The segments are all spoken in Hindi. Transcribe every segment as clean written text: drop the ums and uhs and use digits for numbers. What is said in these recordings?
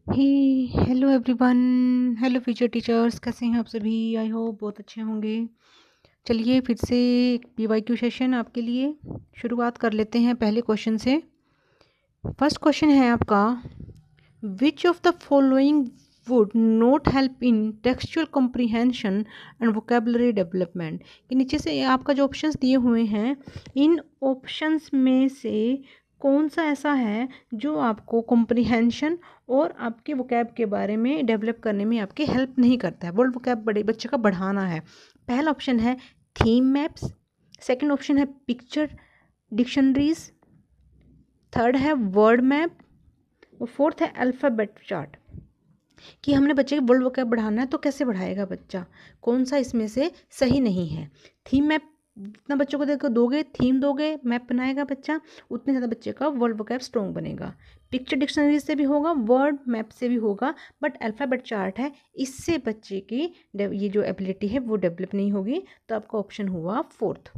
हे hello everyone. Hello future teachers, कैसे हैं आप सभी? आई होप बहुत अच्छे होंगे। चलिए फिर से एक पीवाईक्यू सेशन आपके लिए शुरुआत कर लेते हैं पहले क्वेश्चन से। फर्स्ट क्वेश्चन है आपका, which of the following would not help in textual comprehension and vocabulary development. कि नीचे से आपका जो ऑप्शंस दिए हुए हैं, इन ऑप्शंस में से कौन सा ऐसा है जो आपको कॉम्प्रीहेंशन और आपके वोकैब के बारे में डेवलप करने में आपकी हेल्प नहीं करता है। वर्ल्ड वोकैब बड़े बच्चे का बढ़ाना है। पहला ऑप्शन है थीम मैप्स, सेकंड ऑप्शन है पिक्चर डिक्शनरीज, थर्ड है वर्ड मैप और फोर्थ है अल्फ़ाबेट चार्ट। कि हमने बच्चे के वर्ल्ड वोकैब बढ़ाना है तो कैसे बढ़ाएगा बच्चा, कौन सा इसमें से सही नहीं है। थीम मैप जितना बच्चों को देखो दोगे, थीम दोगे, मैप बनाएगा बच्चा, उतने ज़्यादा बच्चे का वर्ल्ड वोकैब स्ट्रॉन्ग बनेगा। पिक्चर डिक्शनरी से भी होगा, वर्ड मैप से भी होगा, बट अल्फ़ाबेट चार्ट है, इससे बच्चे की ये जो एबिलिटी है वो डेवलप नहीं होगी। तो आपका ऑप्शन हुआ फोर्थ।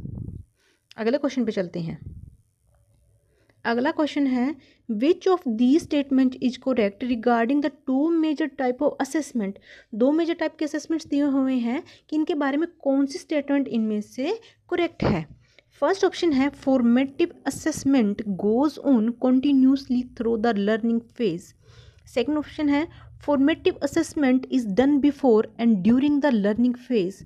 अगले क्वेश्चन पे चलते हैं। अगला क्वेश्चन है, which of the statement is correct regarding the two major type of assessment. दो मेजर टाइप के असेसमेंट्स दिए हुए हैं कि इनके बारे में कौन सी स्टेटमेंट इनमें से करेक्ट है। फर्स्ट ऑप्शन है formative assessment goes on continuously through the learning phase. Second option है formative assessment is done before and during the learning phase.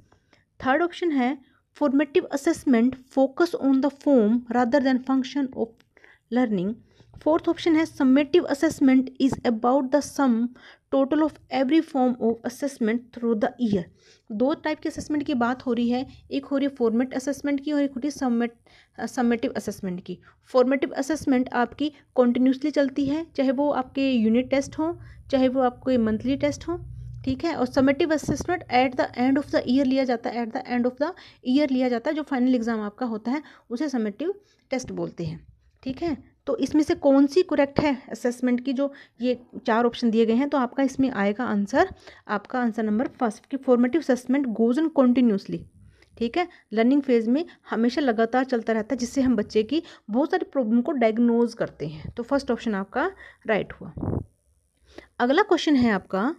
Third option है formative assessment focus on the form rather than function of learning. Fourth option है summative assessment is about the sum total of every form of assessment through the year. दो टाइप के असेसमेंट की बात हो रही है, एक हो रही है फॉर्मेट असेसमेंट की और एक हो रही है समेटिव असेसमेंट की। फॉर्मेटिव असेसमेंट आपकी कॉन्टिन्यूसली चलती है, चाहे वो आपके यूनिट टेस्ट हो, चाहे वो आपको मंथली टेस्ट हो, ठीक है। और summative assessment at the end of the year लिया जाता है, at the end of the year लिया जाता है, जो फाइनल एग्जाम आपका होता है उसे समेटिव टेस्ट बोलते हैं, ठीक है। तो इसमें से कौन सी करेक्ट है असेसमेंट की, जो ये चार ऑप्शन दिए गए हैं, तो आपका इसमें आएगा आंसर, आपका आंसर नंबर फर्स्ट कि formative assessment goes on continuously, ठीक है। लर्निंग फेज में हमेशा लगातार चलता रहता है, जिससे हम बच्चे की बहुत सारी प्रॉब्लम को डायग्नोज करते हैं। तो फर्स्ट ऑप्शन आपका राइट हुआ। अगला क्वेश्चन है आपका,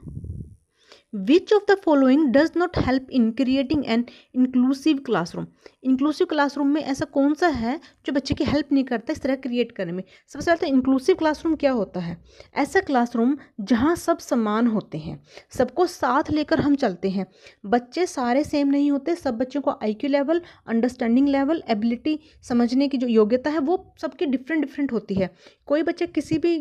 which of the following does not help in creating an inclusive classroom. Inclusive classroom में ऐसा कौन सा है जो बच्चे की हेल्प नहीं करता इस तरह क्रिएट करने में। सबसे पहले तो इंक्लूसिव क्लासरूम क्या होता है? ऐसा क्लासरूम जहाँ सब समान होते हैं, सबको साथ लेकर हम चलते हैं। बच्चे सारे सेम नहीं होते, सब बच्चों को IQ level, understanding level, ability समझने की जो योग्यता है वो सबकी डिफरेंट डिफरेंट होती है। कोई बच्चा किसी भी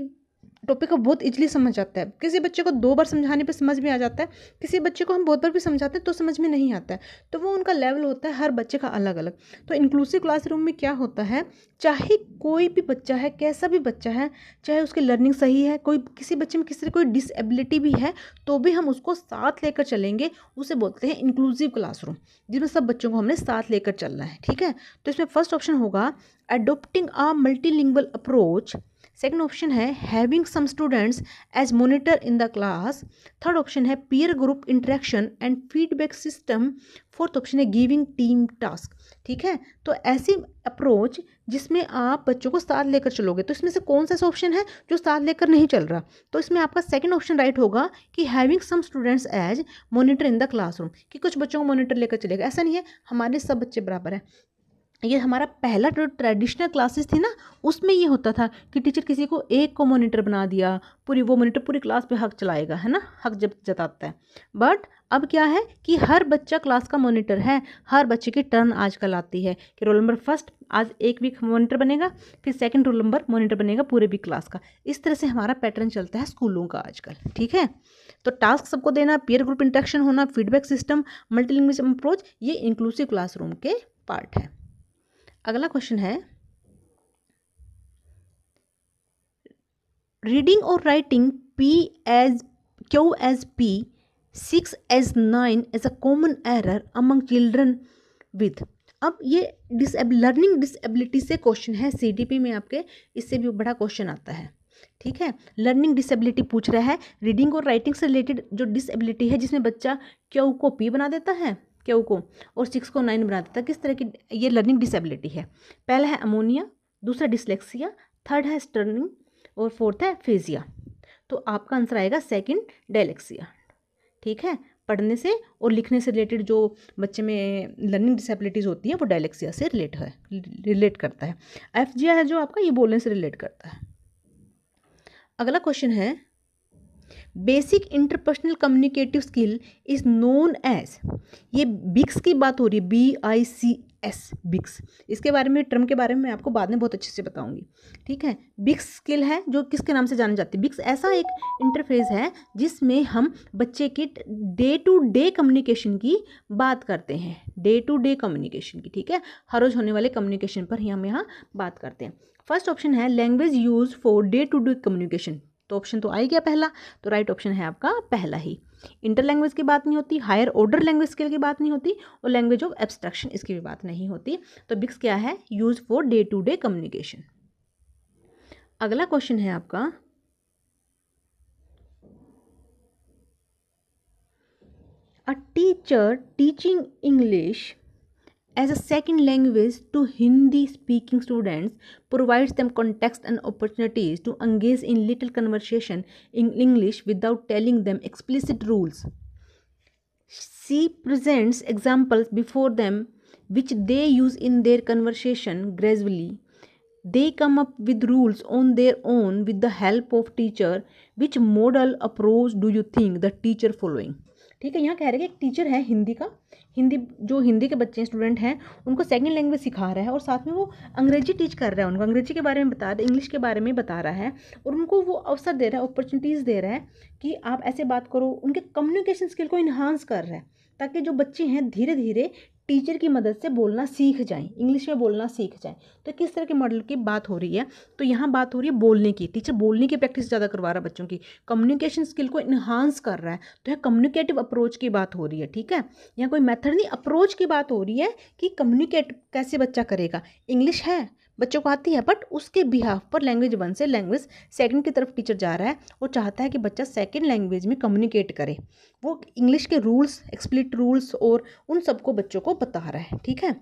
टॉपिक को बहुत इजीली समझ जाता है, किसी बच्चे को 2 बार समझाने पे समझ में आ जाता है, किसी बच्चे को हम बहुत बार भी समझाते हैं तो समझ में नहीं आता है। तो वो उनका लेवल होता है हर बच्चे का अलग अलग। तो इंक्लूसिव क्लासरूम में क्या होता है, चाहे कोई भी बच्चा है, कैसा भी बच्चा है, चाहे उसकी लर्निंग सही है, कोई किसी बच्चे में किसी कोई डिसएबिलिटी भी है, तो भी हम उसको साथ लेकर चलेंगे, उसे बोलते हैं इंक्लूसिव क्लासरूम, जिसमें सब बच्चों को हमने साथ लेकर चलना है, ठीक है। तो इसमें फर्स्ट ऑप्शन होगा adopting a multilingual approach. Second option है having some students as monitor in the class. Third option है peer group interaction and feedback system. Fourth option है गिविंग टीम टास्क, ठीक है। तो ऐसी अप्रोच जिसमें आप बच्चों को साथ लेकर चलोगे, तो इसमें से कौन सा ऑप्शन है जो साथ लेकर नहीं चल रहा? तो इसमें आपका सेकंड ऑप्शन राइट होगा कि having some students as monitor in the classroom, कि कुछ बच्चों को मॉनिटर लेकर चलेगा। ऐसा नहीं है हमारे सब बच्चे बराबर हैं। ये हमारा पहला जो ट्रेडिशनल क्लासेस थी ना, उसमें ये होता था कि टीचर किसी को एक को मॉनिटर बना दिया, पूरी वो मॉनिटर पूरी क्लास पे हक चलाएगा, है ना, हक जब जताता है। बट अब क्या है कि हर बच्चा क्लास का मॉनिटर है, हर बच्चे की टर्न आजकल आती है कि रोल नंबर फर्स्ट आज एक वीक मॉनिटर बनेगा, फिर सेकंड रोल नंबर मॉनिटर बनेगा पूरे वीक क्लास का। इस तरह से हमारा पैटर्न चलता है स्कूलों का आजकल, ठीक है। तो टास्क सबको देना, पीयर ग्रुप इंटरेक्शन होना, फीडबैक सिस्टम, मल्टीलिंग्विज्म अप्रोच, ये इंक्लूसिव क्लासरूम के पार्ट है। अगला क्वेश्चन है, रीडिंग और writing P as Q as P, 6 as 9 as a common error among children with. अब ये लर्निंग डिसेबिलिटी से क्वेश्चन है, CDP में आपके इससे भी बड़ा क्वेश्चन आता है, ठीक है। लर्निंग डिसेबिलिटी पूछ रहा है, रीडिंग और राइटिंग से रिलेटेड जो डिसेबिलिटी है जिसमें बच्चा Q को P बना देता है, Q को, और 6 को 9 बना देता है, किस तरह की ये लर्निंग डिसेबिलिटी है। पहला है अमोनिया, दूसरा डिसलेक्सिया, थर्ड है स्टर्निंग और फोर्थ है फेजिया। तो आपका आंसर आएगा सेकंड, डायलेक्सिया। ठीक है, पढ़ने से और लिखने से रिलेटेड जो बच्चे में लर्निंग डिसेबिलिटीज़ होती है वो डायलेक्सिया से रिलेट करता है। एफजीआई है जो आपका, ये बोलने से रिलेट करता है। अगला क्वेश्चन है, basic interpersonal communicative skill is known as, ये बिक्स की बात हो रही है, BICS, बिक्स। इसके बारे में, टर्म के बारे में मैं आपको बाद में बहुत अच्छे से बताऊंगी। ठीक है, बिक्स स्किल है जो किसके नाम से जानी जाती है? बिक्स ऐसा एक इंटरफेस है जिसमें हम बच्चे की डे टू डे कम्युनिकेशन की बात करते हैं, डे टू डे कम्युनिकेशन की। ठीक है, हर रोज होने वाले कम्युनिकेशन पर ही हम यहाँ बात करते हैं। फर्स्ट ऑप्शन है language use for day to day communication, तो ऑप्शन तो आ ही गया पहला, तो राइट ऑप्शन है आपका पहला ही। इंटर लैंग्वेज की बात नहीं होती, हायर ऑर्डर लैंग्वेज स्किल की बात नहीं होती, और लैंग्वेज ऑफ एब्स्ट्रैक्शन इसकी भी बात नहीं होती। तो बिक्स क्या है? Use for day to day communication. अगला क्वेश्चन है आपका, a teacher teaching English as a second language to Hindi speaking students provides them context and opportunities to engage in little conversation in English without telling them explicit rules. She presents examples before them which they use in their conversation. Gradually they come up with rules on their own with the help of teacher. Which model approach do you think the teacher following? ठीक है, यहाँ कह रहे हैं कि एक टीचर है हिंदी का, जो हिंदी के बच्चे स्टूडेंट हैं उनको सेकंड लैंग्वेज सिखा रहा है, और साथ में वो अंग्रेजी टीच कर रहा है, उनको अंग्रेजी के बारे में बता रहा है, इंग्लिश के बारे में बता रहा है, और उनको वो अवसर दे रहा है, अपॉर्चुनिटीज़ दे रहा है कि आप ऐसे बात करो, उनके कम्युनिकेशन स्किल को इन्हांस कर रहा है, ताकि जो बच्चे हैं धीरे धीरे टीचर की मदद से बोलना सीख जाएं, इंग्लिश में बोलना सीख जाएं। तो किस तरह के मॉडल की बात हो रही है? तो यहाँ बात हो रही है बोलने की, टीचर बोलने की प्रैक्टिस ज़्यादा करवा रहा है बच्चों की, कम्युनिकेशन स्किल को इन्हांस कर रहा है, तो यहाँ कम्युनिकेटिव अप्रोच की बात हो रही है। ठीक है, यहाँ कोई मेथड नहीं, अप्रोच की बात हो रही है कि कम्युनिकेट कैसे बच्चा करेगा। इंग्लिश है बच्चों को आती है, बट उसके बिहाफ पर लैंग्वेज 1 से लैंग्वेज 2 की तरफ टीचर जा रहा है और चाहता है कि बच्चा सेकंड लैंग्वेज में कम्युनिकेट करे। वो इंग्लिश के रूल्स, एक्सप्लिसिट रूल्स और उन सबको बच्चों को बता रहा है। ठीक है,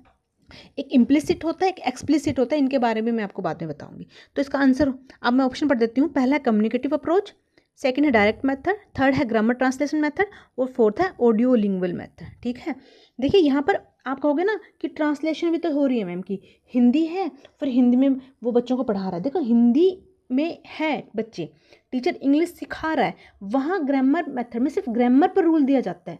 एक इम्प्लिसिट होता है, एक एक्सप्लिसिट होता है, इनके बारे में मैं आपको बाद में बताऊंगी। तो इसका आंसर अब मैं ऑप्शन पढ़ देती हूँ। पहला है कम्युनिकेटिव अप्रोच, सेकंड है डायरेक्ट मेथड, थर्ड है ग्रामर ट्रांसलेशन मेथड, और फोर्थ है ऑडियो लिंगुअल मेथड। ठीक है, देखिए यहाँ पर आप कहोगे ना कि ट्रांसलेशन भी तो हो रही है मैम की, हिंदी है फिर हिंदी में वो बच्चों को पढ़ा रहा है। देखो हिंदी में है बच्चे, टीचर इंग्लिश सिखा रहा है, वहाँ ग्रामर मेथड में सिर्फ ग्रामर पर रूल दिया जाता है,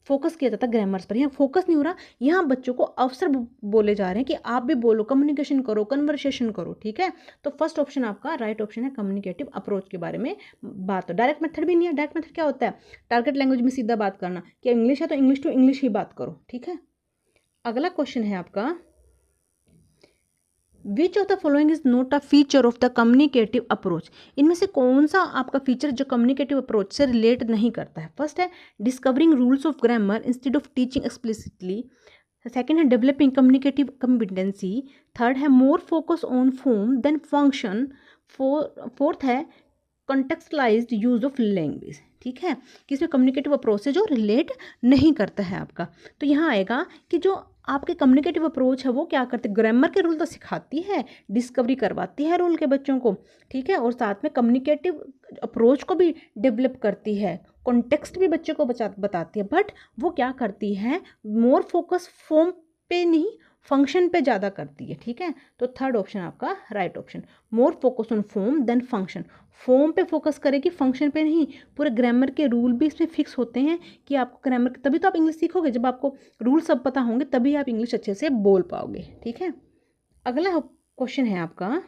फोकस किया जाता है ग्रामर्स पर। यहाँ फोकस नहीं हो रहा, यहाँ बच्चों को अवसर बोले जा रहे हैं कि आप भी बोलो, कम्युनिकेशन करो, कन्वर्सेशन करो। ठीक है, तो फर्स्ट ऑप्शन आपका राइट ऑप्शन है, कम्युनिकेटिव अप्रोच के बारे में बात हो। डायरेक्ट मेथड भी नहीं है, डायरेक्ट मेथड क्या होता है? टारगेट लैंग्वेज में सीधा बात करना, कि इंग्लिश है तो इंग्लिश टू इंग्लिश ही बात करो। ठीक है, अगला क्वेश्चन है आपका, which of the following is not a feature of the communicative approach? इनमें से कौन सा आपका फीचर जो कम्युनिकेटिव अप्रोच से रिलेट नहीं करता है? फर्स्ट है discovering rules of grammar instead of teaching explicitly, second है डेवलपिंग कम्युनिकेटिव कॉम्पिटेंसी, थर्ड है more focus on form than function, fourth है कॉन्टेक्सचुअलाइज्ड यूज ऑफ लैंग्वेज। ठीक है, कि इसमें कम्युनिकेटिव अप्रोच से जो रिलेट नहीं करता है आपका। तो यहाँ आएगा कि जो आपके कम्युनिकेटिव अप्रोच है वो क्या करते हैं? ग्रामर के रूल तो सिखाती है, डिस्कवरी करवाती है रूल के बच्चों को। ठीक है, और साथ में कम्युनिकेटिव अप्रोच को भी डेवलप करती है, कॉन्टेक्स्ट भी बच्चों को बताती है, बट वो क्या करती है? मोर फोकस फॉर्म पे नहीं, फंक्शन पे ज़्यादा करती है। ठीक है, तो थर्ड ऑप्शन आपका right option, more focus on form than function, form पे फोकस करेगी, फंक्शन पे नहीं। पूरे ग्रामर के रूल भी इसमें फिक्स होते हैं कि आपको ग्रामर, तभी तो आप इंग्लिश सीखोगे, जब आपको रूल सब पता होंगे तभी आप इंग्लिश अच्छे से बोल पाओगे। ठीक है, अगला क्वेश्चन है आपका,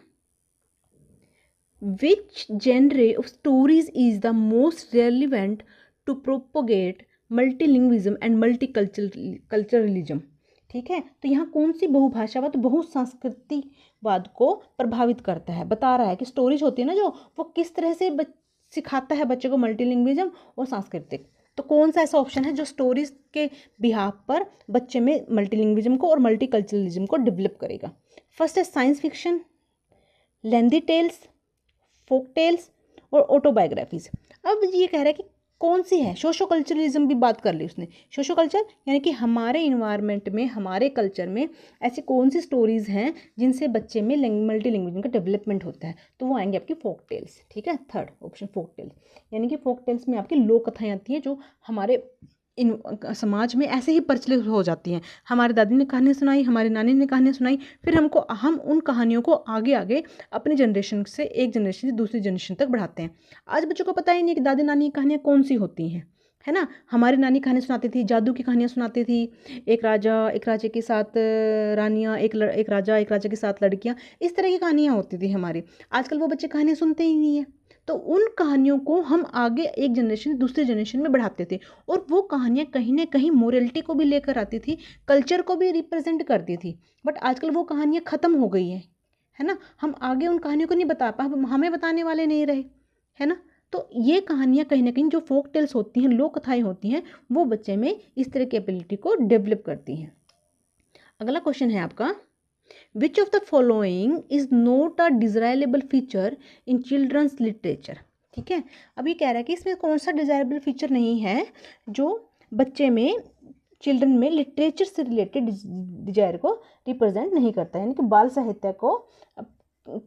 which genre of stories is the most relevant to propagate multilingualism and multiculturalism? ठीक है, तो यहाँ कौन सी बहुभाषावाद, बहुसांस्कृतिकवाद को प्रभावित करता है? बता रहा है कि स्टोरीज होती है ना जो, वो किस तरह से सिखाता है बच्चे को मल्टीलिंग्विज्म और सांस्कृतिक। तो कौन सा ऐसा ऑप्शन है जो स्टोरीज के बिहाफ पर बच्चे में मल्टीलिंग्विज्म को और मल्टीकल्चरलिज्म को डेवलप करेगा? फर्स्ट है साइंस फिक्शन, लेंदी टेल्स, फोक टेल्स और ऑटोबायोग्राफीज। अब ये कह रहा है कि कौन सी है, सोशो कल्चरलिज्म भी बात कर ली उसने। सोशो कल्चर यानी कि हमारे इन्वायरमेंट में, हमारे कल्चर में ऐसी कौन सी स्टोरीज़ हैं जिनसे बच्चे में मल्टी लैंग्वेज का डेवलपमेंट होता है, तो वो आएंगे आपकी फोक टेल्स। ठीक है, थर्ड ऑप्शन फोक टेल्स, यानी कि फोक टेल्स में आपकी लोक कथाएँ आती हैं जो हमारे इन समाज में ऐसे ही प्रचलित हो जाती हैं। हमारे दादी ने कहानी सुनाई, हमारी नानी ने कहानी सुनाई, फिर हम उन कहानियों को आगे आगे अपने जनरेशन से, एक जनरेशन से दूसरी जनरेशन तक बढ़ाते हैं। आज बच्चों को पता ही नहीं कि दादी नानी की कहानियाँ कौन सी होती हैं, है ना। हमारी नानी कहानी सुनाती थी, जादू की कहानियाँ सुनाती थी, एक राजा के साथ रानियाँ, एक राजा के साथ लड़कियाँ, इस तरह की कहानियाँ होती थी हमारी। आजकल वो बच्चे कहानियाँ सुनते ही नहीं है, तो उन कहानियों को हम आगे एक जनरेशन दूसरे जनरेशन में बढ़ाते थे, और वो कहानियाँ कहीं ना कहीं मोरलिटी को भी लेकर आती थी, कल्चर को भी रिप्रेजेंट करती थी। बट आजकल वो कहानियाँ ख़त्म हो गई हैं, है ना। हम आगे उन कहानियों को नहीं बता पा, हमें बताने वाले नहीं रहे, है ना। तो ये कहानियाँ कहीं ना कहीं जो फोक टेल्स होती हैं, लोक कथाएँ होती हैं, वो बच्चे में इस तरह की एबिलिटी को डेवलप करती हैं। अगला क्वेश्चन है आपका, which of the following is not a desirable feature in children's literature. ठीक है, अब ये कह रहा है कि इसमें कौन सा डिजायरेबल फीचर नहीं है जो बच्चे में, चिल्ड्रन में लिटरेचर से रिलेटेड डिजायर को रिप्रेजेंट नहीं करता, यानी कि बाल साहित्य को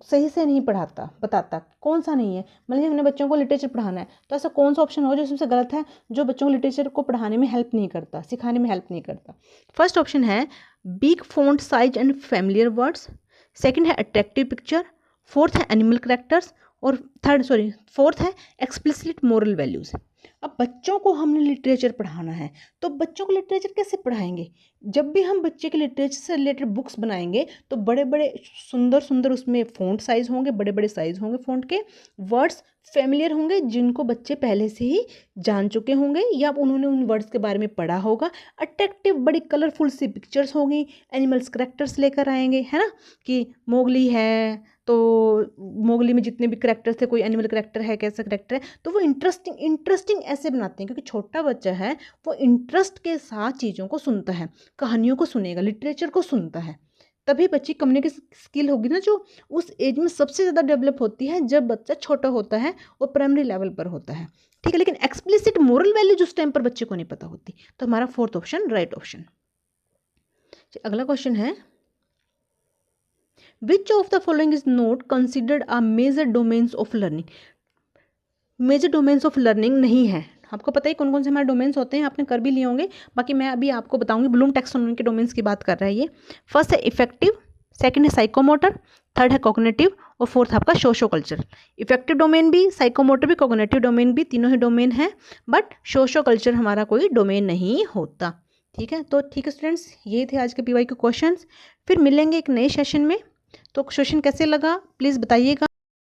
सही से नहीं पढ़ाता, बताता। कौन सा नहीं है, मतलब हमने बच्चों को लिटरेचर पढ़ाना है, तो ऐसा कौन सा ऑप्शन होगा जो इसमें गलत है, जो बच्चों को लिटरेचर को पढ़ाने में हेल्प नहीं करता, सिखाने में हेल्प नहीं करता। फर्स्ट ऑप्शन है big font size and familiar words, second है अट्रैक्टिव पिक्चर, फोर्थ है एनिमल कैरेक्टर्स, और फोर्थ है एक्सप्लिसिट मोरल वैल्यूज़। अब बच्चों को हमने लिटरेचर पढ़ाना है, तो बच्चों को लिटरेचर कैसे पढ़ाएंगे। जब भी हम बच्चे के लिटरेचर से रिलेटेड बुक्स बनाएंगे तो बड़े बड़े सुंदर सुंदर उसमें फ़ॉन्ट साइज़ होंगे, बड़े बड़े साइज़ होंगे फ़ॉन्ट के, वर्ड्स फेमिलियर होंगे जिनको बच्चे पहले से ही जान चुके होंगे या उन्होंने उन वर्ड्स के बारे में पढ़ा होगा, अट्रैक्टिव बड़ी कलरफुल सी पिक्चर्स होंगी, एनिमल्स करेक्टर्स लेकर आएंगे, है ना, कि मोगली है तो मोगली में जितने भी करेक्टर्स थे, कोई एनिमल करेक्टर है, कैसा करेक्टर है, तो वो इंटरेस्टिंग ऐसे बनाते हैं, क्योंकि छोटा बच्चा है वो इंटरेस्ट के साथ चीज़ों को सुनता है, कहानियों को सुनेगा, लिटरेचर को सुनता है, तभी बच्ची कम्युनिकेशन स्किल होगी ना, जो उस एज में सबसे ज़्यादा डेवलप होती है जब बच्चा छोटा होता है और प्राइमरी लेवल पर होता है। ठीक है, लेकिन एक्सप्लिसिट मोरल वैल्यूज उस टाइम पर बच्चे को नहीं पता होती, तो हमारा फोर्थ ऑप्शन राइट ऑप्शन। अगला क्वेश्चन है, which of the following is not considered a major domains of learning. Major domains of learning नहीं है, आपको पता है कौन कौन से हमारे डोमेन्स होते हैं, आपने कर भी लिए होंगे, बाकी मैं अभी आपको बताऊंगी। ब्लूम टैक्सोनॉमी के डोमेन्स की बात कर रहा है ये। फर्स्ट है इफेक्टिव, सेकंड है साइकोमोटर, थर्ड है कॉग्निटिव, और फोर्थ आपका सोशो कल्चर। इफेक्टिव डोमेन भी, साइकोमोटर भी, कॉग्निटिव डोमेन भी, तीनों ही डोमेन है, बट सोशो कल्चर हमारा कोई डोमेन नहीं होता। ठीक है, तो ठीक है स्टूडेंट्स, ये थे आज के PYQ क्वेश्चंस। फिर मिलेंगे एक नए सेशन में, तो सेशन कैसे लगा प्लीज़ बताइएगा।